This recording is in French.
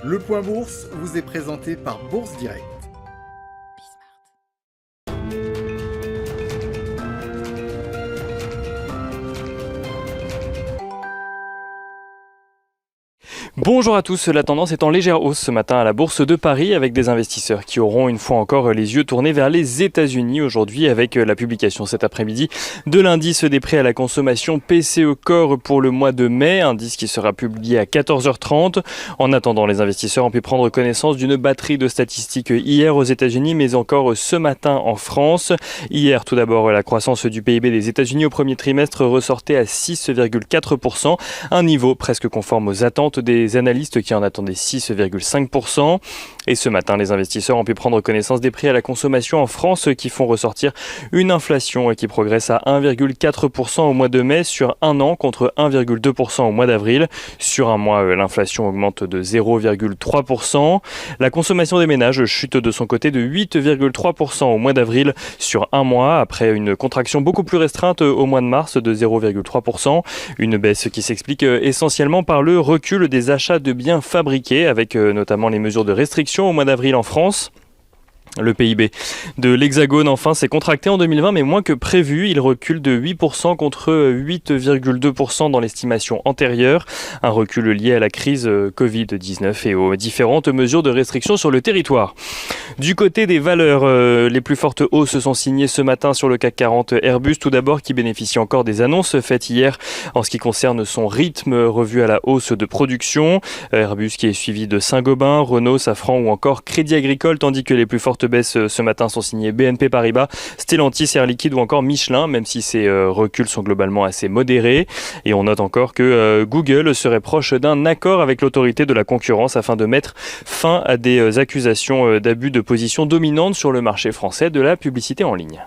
Le Point Bourse vous est présenté par Bourse Direct. Bonjour à tous, la tendance est en légère hausse ce matin à la Bourse de Paris avec des investisseurs qui auront une fois encore les yeux tournés vers les États-Unis aujourd'hui avec la publication cet après-midi de l'indice des prix à la consommation PCE Core pour le mois de mai, indice qui sera publié à 14h30. En attendant, les investisseurs ont pu prendre connaissance d'une batterie de statistiques hier aux États-Unis mais encore ce matin en France. Hier, tout d'abord, la croissance du PIB des États-Unis au premier trimestre ressortait à 6,4%, un niveau presque conforme aux attentes des analystes qui en attendaient 6,5%. Et ce matin, les investisseurs ont pu prendre connaissance des prix à la consommation en France qui font ressortir une inflation qui progresse à 1,4% au mois de mai sur un an contre 1,2% au mois d'avril. Sur un mois, l'inflation augmente de 0,3%. La consommation des ménages chute de son côté de 8,3% au mois d'avril sur un mois après une contraction beaucoup plus restreinte au mois de mars de 0,3%. Une baisse qui s'explique essentiellement par le recul des achats de biens fabriqués avec notamment les mesures de restriction au mois d'avril en France. Le PIB de l'Hexagone, enfin, s'est contracté en 2020, mais moins que prévu. Il recule de 8% contre 8,2% dans l'estimation antérieure. Un recul lié à la crise Covid-19 et aux différentes mesures de restriction sur le territoire. Du côté des valeurs, les plus fortes hausses sont signées ce matin sur le CAC 40. Airbus, tout d'abord, qui bénéficie encore des annonces faites hier en ce qui concerne son rythme revu à la hausse de production. Airbus qui est suivi de Saint-Gobain, Renault, Safran ou encore Crédit Agricole, tandis que les plus fortes baisses ce matin sont signées BNP Paribas, Stellantis, Air Liquide ou encore Michelin, même si ces reculs sont globalement assez modérés. Et on note encore que Google serait proche d'un accord avec l'autorité de la concurrence afin de mettre fin à des accusations d'abus de position dominante sur le marché français de la publicité en ligne.